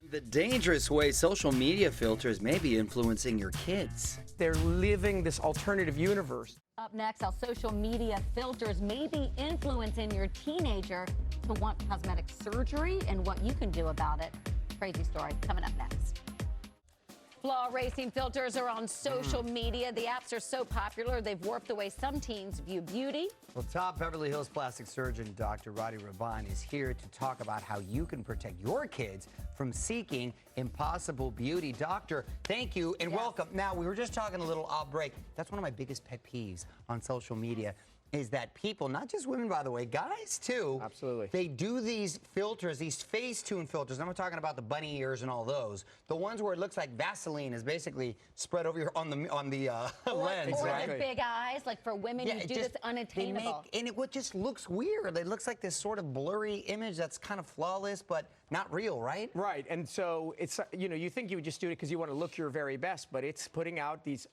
The dangerous way social media filters may be influencing your kids. They're living this alternative universe. Up next, how social media filters may be influencing your teenager to want cosmetic surgery and what you can do about it. Crazy story coming up next. Flaw racing filters are on social media. The apps are so popular, they've warped the way some teens view beauty. Well, top Beverly Hills plastic surgeon Dr. Rady Rahban is here to talk about how you can protect your kids from seeking impossible beauty. Doctor, thank you and welcome. Now, we were just talking a little off break. That's one of my biggest pet peeves on social media is that people, not just women, by the way, guys too. Absolutely. They do these filters, these Facetune filters. I'm not talking about the bunny ears and all those. The ones where it looks like Vaseline is basically spread over your on the lens, Or right? the big eyes, like for women, you do this unattainable. And it just looks weird. It looks like this sort of blurry image that's kind of flawless, but not real, right? Right, and so it's, you think you would just do it because you want to look your very best, but it's putting out these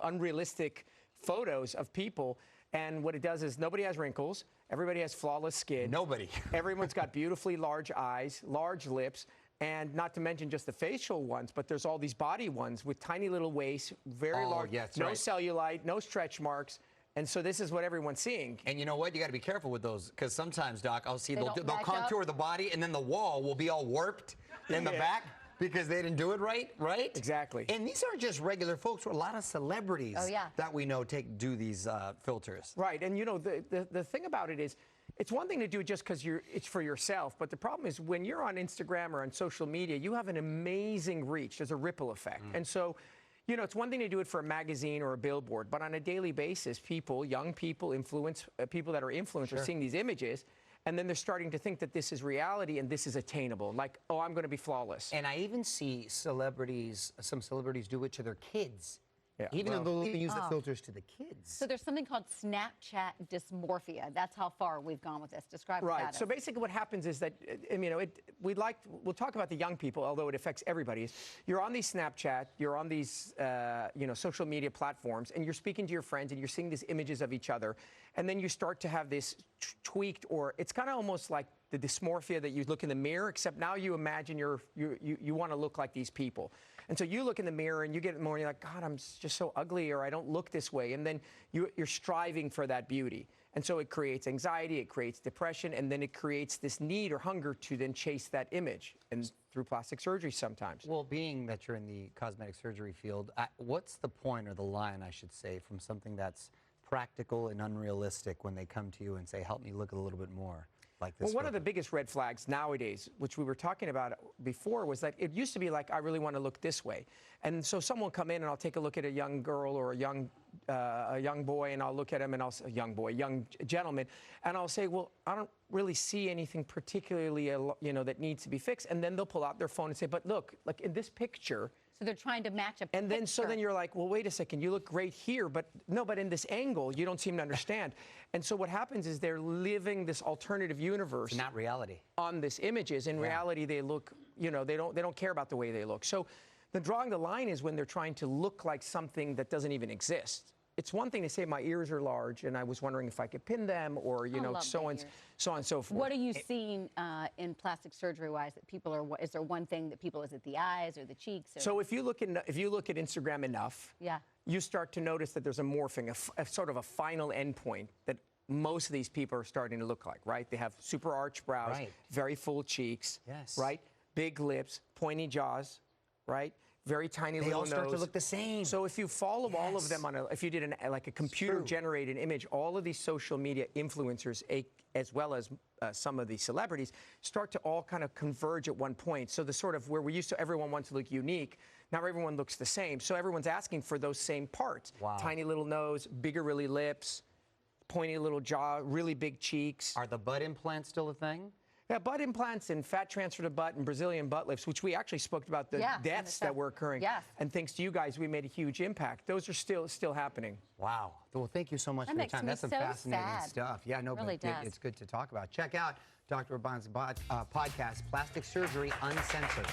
unrealistic photos of people. And what it does is nobody has wrinkles. Everybody has flawless skin. Nobody. Everyone's got beautifully large eyes, large lips, and not to mention just the facial ones, but there's all these body ones with tiny little waists, very large, no cellulite, no stretch marks. And so this is what everyone's seeing. And you know what? You got to be careful with those because sometimes, Doc, I'll see they'll contour the body and then the wall will be all warped in the back. Because they didn't do it right? Exactly. And these aren't just regular folks. A lot of celebrities that we know do these filters. Right, and the thing about it is, it's one thing to do it just because it's for yourself, but the problem is when you're on Instagram or on social media, you have an amazing reach. There's a ripple effect. And so, it's one thing to do it for a magazine or a billboard, but on a daily basis, young people, people that are influenced are seeing these images. And then they're starting to think that this is reality and this is attainable. Like, oh, I'm going to be flawless. And I even see some celebrities do it to their kids. Yeah. Even though they'll use the filters to the kids. So there's something called Snapchat dysmorphia. That's how far we've gone with this. Describe Right. So basically what happens is that, we'll talk about the young people, although it affects everybody. You're on these Snapchat, you're on these, social media platforms, and you're speaking to your friends, and you're seeing these images of each other. And then you start to have this tweaked, or it's kind of almost like the dysmorphia that you look in the mirror, except now you imagine you want to look like these people. And so you look in the mirror and you get more and you're like, God, I'm just so ugly, or I don't look this way. And then you're striving for that beauty. And so it creates anxiety, it creates depression, and then it creates this need or hunger to then chase that image, and through plastic surgery sometimes. Well, being that you're in the cosmetic surgery field, what's the point or the line, I should say, from something that's practical and unrealistic when they come to you and say, help me look a little bit more like this? Well, one of the biggest red flags nowadays, which we were talking about before, was that it used to be like, I really want to look this way. And so someone will come in and I'll take a look at a young girl or a young boy, and I'll look at him and I'll say, young gentleman, and I'll say, well, I don't really see anything particularly, that needs to be fixed. And then they'll pull out their phone and say, but look, like in this picture. So they're trying to match a picture. And then, so then you're like, well, wait a second, you look great here, but in this angle, you don't seem to understand. And so what happens is they're living this alternative universe. It's not reality. On these images. In reality, they look, they don't care about the way they look. So drawing the line is when they're trying to look like something that doesn't even exist. It's one thing to say my ears are large and I was wondering if I could pin them, or, so on and so forth. What are you seeing in plastic surgery-wise that people are, is there one thing that people, is it the eyes or the cheeks? Or? So if you look at Instagram enough, you start to notice that there's a morphing, a sort of a final endpoint that most of these people are starting to look like, right? They have super arched brows, very full cheeks, right? Big lips, pointy jaws, right? Very tiny little nose. They all start to look the same. So if you follow all of them if you did like a computer-generated image, all of these social media influencers, as well as some of these celebrities, start to all kind of converge at one point. So the sort of where we used to, everyone wants to look unique, now everyone looks the same. So everyone's asking for those same parts. Wow. Tiny little nose, bigger really lips, pointy little jaw, really big cheeks. Are the butt implants still a thing? Yeah, butt implants and fat transfer to butt and Brazilian butt lifts, which we actually spoke about the deaths that were occurring. Yes. And thanks to you guys, we made a huge impact. Those are still happening. Wow. Well, thank you so much for your time. That's some fascinating stuff. Yeah, no, really but it's good to talk about. Check out Dr. Rahban's podcast, Plastic Surgery Uncensored.